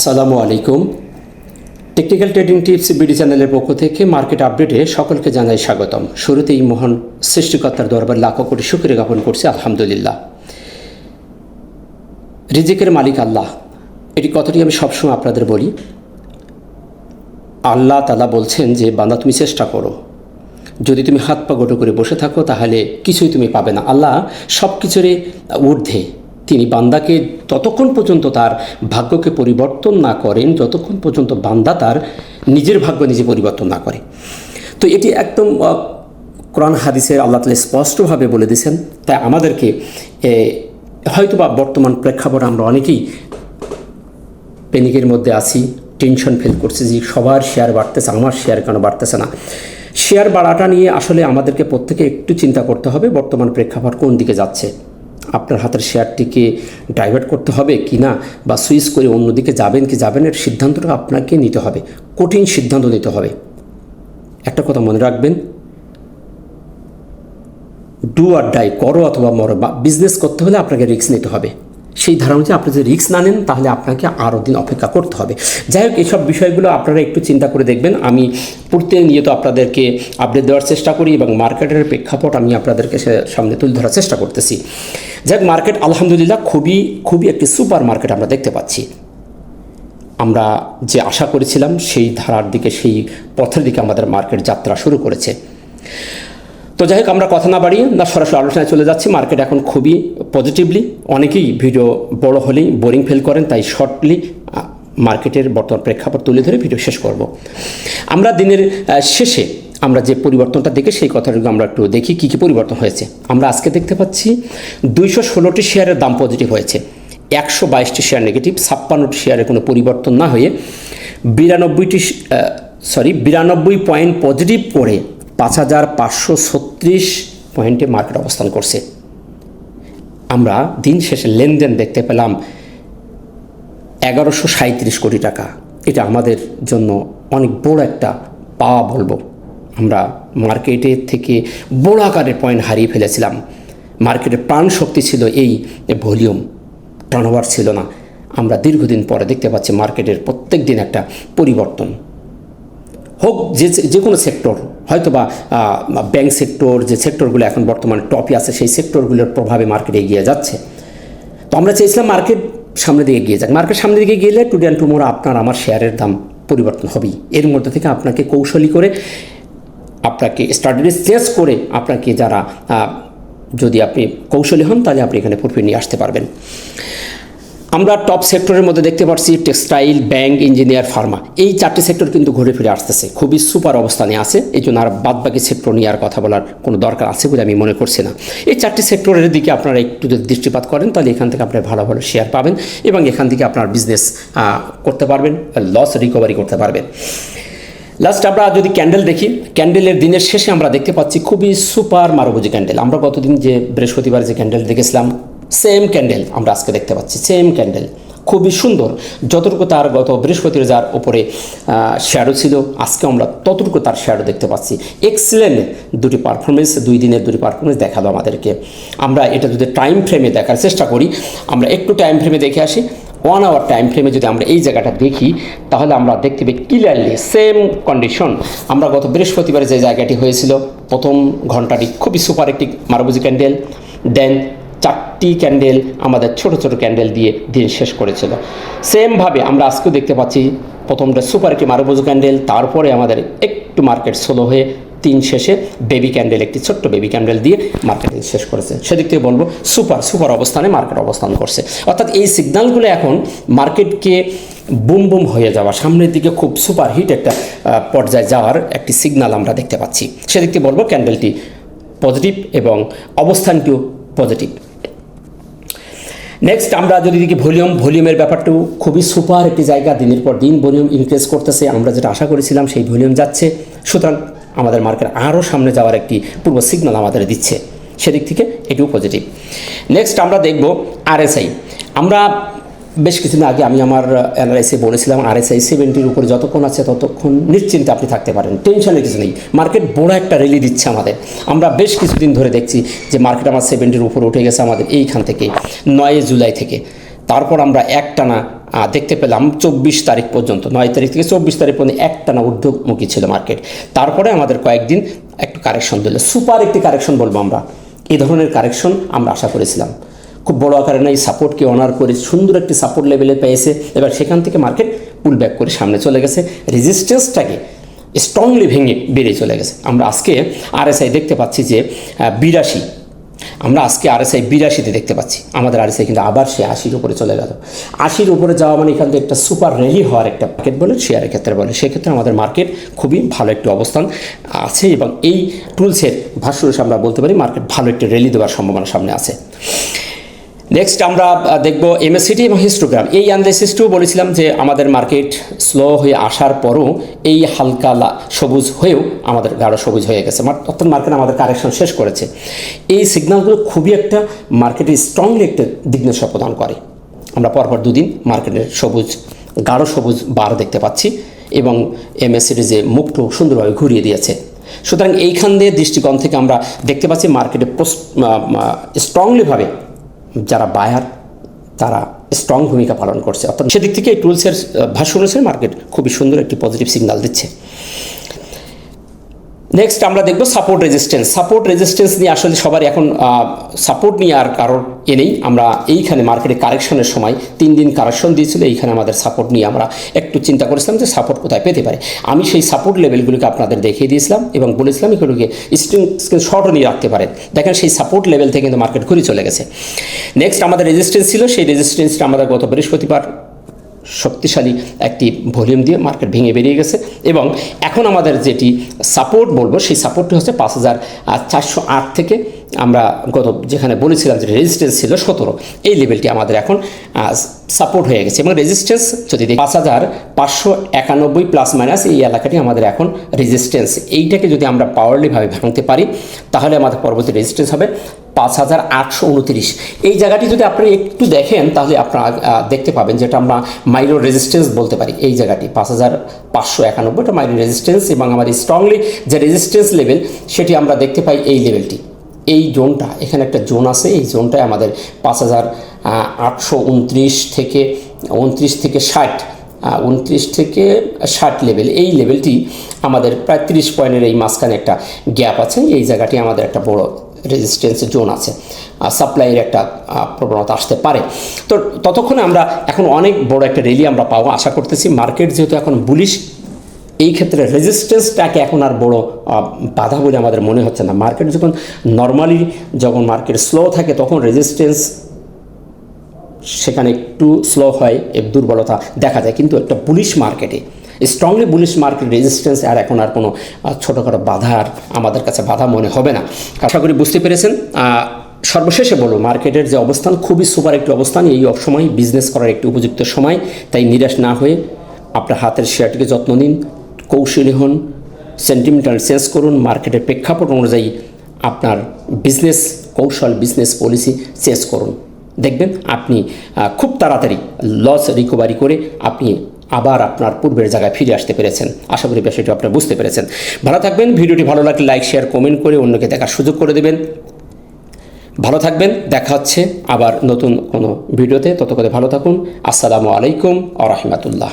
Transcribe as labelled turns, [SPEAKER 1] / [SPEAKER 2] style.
[SPEAKER 1] আসসালামু আলাইকুম। Technical trading tips BD চ্যানেলের পক্ষ থেকে মার্কেট আপডেটে সকলকে জানাই স্বাগতম। শুরুতেই মহান সৃষ্টিকর্তার দরবার লাখো কোটি শুকরিয়া জ্ঞাপন করছি, আলহামদুলিল্লাহ। রিজিকের মালিক আল্লাহ, এটি কথাটি আমি সবসময় আপনাদের বলি। আল্লাহ তাআলা বলছেন যে বান্দা তুমি চেষ্টা করো, যদি তুমি হাত পা গোটো করে বসে থাকো তাহলে কিছুই তুমি পাবে না। আল্লাহ সব কিছুরই ঊর্ধ্বে, তিনি বান্দাকে ততক্ষণ পর্যন্ত তার ভাগ্যকে পরিবর্তন না করেন যতক্ষণ পর্যন্ত বান্দা তার নিজের ভাগ্য নিজে পরিবর্তন না করে। তো এটি একদম কোরআন হাদিসের আল্লাহ তাআলা স্পষ্টভাবে বলে দিয়েছেন। তাই আমাদেরকে হয়তোবা বর্তমান প্রেক্ষাপটে আমরা অনেকেই প্যানিকের মধ্যে আছি, টেনশন ফিল করছি যে সবার শেয়ার বাড়তেছে, আমার শেয়ার কেন বাড়তেছে না। শেয়ার বাড়াটা নিয়ে আসলে আমাদেরকে প্রত্যেকে একটু চিন্তা করতে হবে, বর্তমান প্রেক্ষাপট কোন দিকে যাচ্ছে। আপনার হাতের শেয়ারটিকে ডাইভার্ট করতে হবে কি না, বা সুইচ করে অন্যদিকে যাবেন কি যাবেন, এর সিদ্ধান্তটা আপনাকে নিতে হবে, কঠিন সিদ্ধান্ত নিতে হবে। একটা কথা মনে রাখবেন, ডু আর ডাই, করো অথবা মরো, বা বিজনেস করতে হলে আপনাকে রিস্ক নিতে হবে। সেই ধারণা হচ্ছে আপনি যদি রিস্ক না নেন তাহলে আপনাকে আরও দিন অপেক্ষা করতে হবে। যাই হোক, এইসব বিষয়গুলো আপনারা একটু চিন্তা করে দেখবেন। আমি প্রতিনিয়ত আপনাদেরকে আপডেট দেওয়ার চেষ্টা করি এবং মার্কেটের প্রেক্ষাপট আমি আপনাদেরকে সামনে তুলে ধরার চেষ্টা করতেছি। যাই হোক, মার্কেট আলহামদুলিল্লাহ খুবই একটি সুপার মার্কেট আমরা দেখতে পাচ্ছি। আমরা যে আশা করেছিলাম সেই ধারার দিকে, সেই পথের দিকে আমাদের মার্কেট যাত্রা শুরু করেছে। তো যাই হোক, আমরা কথা না বাড়িয়ে সরাসরি আলোচনায় চলে যাচ্ছি। মার্কেট এখন খুবই পজিটিভলি, অনেকেই ভিডিও বড় হলেই বোরিং ফিল করেন, তাই শর্টলি মার্কেটের বর্তমান প্রেক্ষাপট তুলে ধরে ভিডিও শেষ করব। আমরা দিনের শেষে আমরা যে পরিবর্তনটা দেখে সেই কথাটুকু আমরা একটু দেখি কী কী পরিবর্তন হয়েছে। আমরা আজকে দেখতে পাচ্ছি 216টি শেয়ারের দাম পজিটিভ হয়েছে, 122টি শেয়ার নেগেটিভ, 56টি শেয়ারে কোনো পরিবর্তন না হয়ে 92 পয়েন্ট পজিটিভ করে 5536 পয়েন্টে মার্কেট অবস্থান করছে। আমরা দিন শেষে লেনদেন দেখতে পেলাম 1137 কোটি টাকা। এটা আমাদের জন্য অনেক বড় একটা পাওয়া বলবো। আমরা মার্কেটের থেকে বড় আকারের পয়েন্ট হারিয়ে ফেলেছিলাম। মার্কেটের প্রাণ শক্তি ছিল এই ভলিউম, টার্নওভার ছিল না। আমরা দীর্ঘদিন পরে দেখতে পাচ্ছি মার্কেটের প্রত্যেক দিন একটা পরিবর্তন হোক, যে কোনো সেক্টর, হয়তো বা ব্যাংক সেক্টর, যে সেক্টরগুলো এখন বর্তমানে টপে আছে সেই সেক্টরগুলোর প্রভাবে মার্কেট এগিয়ে যাচ্ছে। তো আমরা চেয়েছিলাম মার্কেট সামনের দিকে এগিয়ে যাক। মার্কেট সামনের দিকে গেলে টুডে অ্যান্ড টুমোরো আপনার আমার শেয়ারের দাম পরিবর্তন হবেই। এর মধ্যে থেকে আপনাকে কৌশলী করে, আপনাকে স্ট্র্যাটেজি চেঞ্জ করে, আপনাকে যারা যদি আপনি কৌশলী হন তাহলে আপনি এখানে প্রফিট নিয়ে আসতে পারবেন। আমরা টপ সেক্টরের মধ্যে দেখতে পাচ্ছি টেক্সটাইল, ব্যাংক, ইঞ্জিনিয়ার, ফার্মা, এই 4টি সেক্টর কিন্তু ঘুরে ফিরে আসতেছে, খুবই সুপার অবস্থানে আছে। এই জন্য আর বাদবাকি সেক্টর নিয়ে আর কথা বলার কোনো দরকার আছে বলে আমি মনে করছি না। এই 4টি সেক্টরের দিকে আপনারা একটু যদি দৃষ্টিপাত করেন তাহলে এখান থেকে আপনারা ভালো ভালো শেয়ার পাবেন এবং এখান থেকে আপনার বিজনেস করতে পারবেন, লস রিকভারি করতে পারবেন। লাস্ট আমরা যদি ক্যান্ডেল দেখি, ক্যান্ডেলের দিনের শেষে আমরা দেখতে পাচ্ছি খুবই সুপার মারুবুজি ক্যান্ডেল। আমরা গতদিন যে বৃহস্পতিবার যে ক্যান্ডেল দেখেছিলাম সেম ক্যান্ডেল আমরা আজকে দেখতে পাচ্ছি, সেম ক্যান্ডেল খুবই সুন্দর। যতটুকু তার গত বৃহস্পতির যার উপরে শ্যাডো ছিল, আজকে আমরা ততটুকু তার শ্যাডো দেখতে পাচ্ছি। এক্সিলেন্ট দুটি পারফরমেন্স, 2 দিনের দুটি পারফরমেন্স দেখালো আমাদেরকে। আমরা এটা যদি টাইম ফ্রেমে দেখার চেষ্টা করি, আমরা একটু টাইম ফ্রেমে দেখে আসি। 1 আওয়ার টাইম ফ্রেমে যদি আমরা এই জায়গাটা দেখি তাহলে আমরা দেখতে পাই ক্লিয়ারলি সেম কন্ডিশন। আমরা গত বৃহস্পতিবারে যে জায়গাটি হয়েছিল, প্রথম ঘন্টাটি খুবই সুপার একটি মারুবুজি ক্যান্ডেল, দেন 4টি ক্যান্ডেল আমাদের ছোট ছোট ক্যান্ডেল দিয়ে দিন শেষ করেছিল। সেমভাবে আমরা আজকেও দেখতে পাচ্ছি প্রথমটা সুপার একটি মারুবুজি ক্যান্ডেল, তারপরে আমাদের একটু মার্কেট স্লো হয়ে দিন শেষে বেবি ক্যান্ডেল, একটি ছোট্ট বেবি ক্যান্ডেল দিয়ে মার্কেট শেষ করেছে। সেদিক থেকে বলবো সুপার অবস্থানে মার্কেট অবস্থান করছে। অর্থাৎ এই সিগন্যালগুলো এখন মার্কেটকে বুম বুম হয়ে যাওয়া, সামনের দিকে খুব সুপার হিট একটা পর্যায়ে যাওয়ার একটি সিগন্যাল আমরা দেখতে পাচ্ছি। সেদিক থেকে বলবো ক্যান্ডেলটি পজিটিভ এবং অবস্থানটিও পজিটিভ। নেক্সট আমরা যদি দেখি ভলিউমের ব্যাপারটাও খুবই সুপার একটি জায়গা, দিনের পর দিন ভলিউম ইনক্রিজ করতেছে। আমরা যেটা আশা করেছিলাম সেই ভলিউম যাচ্ছে, সুতরাং আমাদের মার্কেট আরও সামনে যাওয়ার একটি পূর্ব সিগন্যাল আমাদের দিচ্ছে। সেদিক থেকে এটিও পজিটিভ। নেক্সট আমরা দেখব আরএসআই। আমরা বেশ কিছুদিন আগে আমি আমার অ্যানালাইসে বলেছিলাম আরএসআই 70-র উপরে যতক্ষণ আছে ততক্ষণ নিশ্চিন্তে আপনি থাকতে পারেন, টেনশনের কিছু নেই। মার্কেট বড় একটা র্যালি দিচ্ছে আমাদের। আমরা বেশ কিছুদিন ধরে দেখছি যে মার্কেট আমার 70-র উপরে উঠে গেছে আমাদের এইখান থেকে 9 জুলাই থেকে। তারপর আমরা একটানা দেখতে পেলাম 24 তারিখ পর্যন্ত, 9 তারিখ থেকে 24 তারিখ পর্যন্ত একটানা ঊর্ধ্বমুখী ছিল মার্কেট। তারপরে আমাদের কয়েকদিন একটু কারেকশন দিল, সুপার একটি কারেকশন বলবো আমরা। এই ধরনের কারেকশন আমরা আশা করেছিলাম, খুব বড় আকারে না, এই সাপোর্টকে অনার করে সুন্দর একটি সাপোর্ট লেভেলে পেয়েছে। এবার সেখান থেকে মার্কেট পুল ব্যাক করে সামনে চলে গেছে, রেজিস্ট্যান্সটাকে স্ট্রংলি ভেঙে বেরিয়ে চলে গেছে। আমরা আজকে RSI দেখতে পাচ্ছি যে 82, আমরা আজকে RSI 82-তে দেখতে পাচ্ছি। আমাদের RSI কিন্তু আবার সে 80-র উপরে চলে গেল। 80-র উপরে যাওয়া মানে এখান থেকে একটা সুপার র্যালি হওয়ার একটা মার্কেট বলে, শেয়ারের ক্ষেত্রে বলে, সেক্ষেত্রে আমাদের মার্কেট খুবই ভালো একটি অবস্থান আছে এবং এই টুলসের ভাষ্য আমরা বলতে পারি মার্কেট ভালো একটি র্যালি দেওয়ার সম্ভাবনা সামনে আছে। নেক্সট আমরা দেখব MACD এবং হিস্টোগ্রাম। এই অ্যানালাইসিসটিও বলেছিলাম যে আমাদের মার্কেট স্লো হয়ে আসার পরও এই হালকা সবুজ হয়েও আমাদের গাঢ় সবুজ হয়ে গেছে, অর্থাৎ মার্কেট আমাদের কারেকশন শেষ করেছে। এই সিগন্যালগুলো খুবই একটা মার্কেটে স্ট্রংলি একটা দিগ্নির্দেশনা প্রদান করে। আমরা পরপর দুদিন মার্কেটের সবুজ গাঢ় সবুজ বার দেখতে পাচ্ছি এবং MACD যে মুখটু সুন্দরভাবে ঘুরিয়ে দিয়েছে। সুতরাং এইখান দিয়ে দৃষ্টিকোণ থেকে আমরা দেখতে পাচ্ছি মার্কেটে স্ট্রংলিভাবে যারা বায়ার তারা স্ট্রং ভূমিকা পালন করছে, অর্থাৎ সেদিক থেকে এই টুলসের ভাষ্য অনুসারে মার্কেট খুবই সুন্দর একটি পজিটিভ সিগন্যাল দিচ্ছে। নেক্সট আমরা দেখব সাপোর্ট রেজিস্ট্যান্স। সাপোর্ট রেজিস্ট্যান্স নিয়ে আসলে সবার এখন সাপোর্ট নিয়ে আর কারোর নেই। আমরা এইখানে মার্কেটে কারেকশনের সময় 3 দিন কারেকশন দিয়েছিল, এইখানে আমাদের সাপোর্ট নিয়ে আমরা একটু চিন্তা করেছিলাম যে সাপোর্ট কোথায় পেতে পারে। আমি সেই সাপোর্ট লেভেলগুলিকে আপনাদের দেখিয়ে দিয়েছিলাম এবং বলেছিলাম এগুলোকে স্ক্রিনশটও নিয়ে রাখতে পারেন। দেখেন সেই সাপোর্ট লেভেল থেকে কিন্তু মার্কেট ঘুরে চলে গেছে। নেক্সট আমাদের রেজিস্ট্যান্স ছিল, সেই রেজিস্ট্যান্সটা আমাদের গত বৃহস্পতিবার শক্তিশালী একটি ভলিউম দিয়ে মার্কেট ভেঙে বেরিয়ে গেছে এবং এখন আমাদের যেটি সাপোর্ট বলবো সেই সাপোর্টটি হচ্ছে 5408 থেকে আমরা যেখানে বলেছিলাম যে রেজিস্ট্যান্স ছিল 17, এই লেভেলটি আমাদের এখন সাপোর্ট হয়ে গেছে এবং রেজিস্ট্যান্স যদি দেখি 5591 প্লাস মাইনাস এই এলাকাটি আমাদের এখন রেজিস্ট্যান্স। এইটাকে যদি আমরা পাওয়ারলিভাবে ভাঙতে পারি তাহলে আমাদের পরবর্তী রেজিস্ট্যান্স হবে 5829। এই জায়গাটি যদি আপনি একটু দেখেন তাহলে আপনারা দেখতে পাবেন যেটা আমরা মাইক্রো রেজিস্ট্যান্স বলতে পারি। এই জায়গাটি 5591 এটা মাইক্রো রেজিস্ট্যান্স এবং আমাদের স্ট্রংলি যে রেজিস্ট্যান্স লেভেল সেটি আমরা দেখতে পাই এই লেভেলটি, এই জোনটা, এখানে একটা জোন আছে, এই জোনটায় আমাদের 5829 থেকে 29 থেকে 60, 29 থেকে 60 লেভেল, এই লেভেলটি আমাদের প্রায় 30 পয়েন্টের এই মাঝখানে একটা গ্যাপ আছে। এই জায়গাটি আমাদের একটা বড় রেজিস্ট্যান্স জোন আছে, সাপ্লাইয়ের একটা প্রবণতা আসতে পারে। তো ততক্ষণে আমরা এখন অনেক বড় একটা র্যালি আমরা পাবো আশা করতেছি। মার্কেট যেহেতু এখন বুলিশ, এই ক্ষেত্রে রেজিস্ট্যান্সটাকে এখন আর বড় বাধা বলে আমাদের মনে হচ্ছে না। মার্কেট যখন মার্কেট স্লো থাকে তখন রেজিস্ট্যান্স সেখানে একটু স্লো হয়, দুর্বলতা দেখা যায়, কিন্তু একটা বুলিশ মার্কেটে স্ট্রংলি বুলিশ মার্কেট রেজিস্ট্যান্স আর এখন আর কোনো ছোটোখাটো বাধা আর আমাদের কাছে বাধা মনে হবে না। আশা করি বুঝতে পেরেছেন। সর্বশেষে বলবো মার্কেটের যে অবস্থান খুবই সুপার একটি অবস্থান, এই সময় বিজনেস করার একটি উপযুক্ত সময়। তাই নিরাশ না হয়ে আপনার হাতের শেয়ারটিকে যত্ন নিন, কৌশলী হন, সেন্টিমেন্টাল চেঞ্জ করুন, মার্কেটের প্রেক্ষাপট অনুযায়ী আপনার বিজনেস কৌশল, বিজনেস পলিসি চেঞ্জ করুন। দেখবেন আপনি খুব তাড়াতাড়ি লস রিকভারি করে আপনি আবার আপনার পূর্বের জায়গায় ফিরে আসতে পেরেছেন। আশা করি বিষয়টি আপনারা বুঝতে পেরেছেন। ভালো থাকবেন। ভিডিওটি ভালো লাগলে লাইক, শেয়ার, কমেন্ট করে অন্যকে দেখার সুযোগ করে দেবেন। ভালো থাকবেন, দেখা হচ্ছে আবার নতুন কোনো ভিডিওতে। ততক্ষণে ভালো থাকুন। আসসালামু আলাইকুম ওয়া রাহমাতুল্লাহ।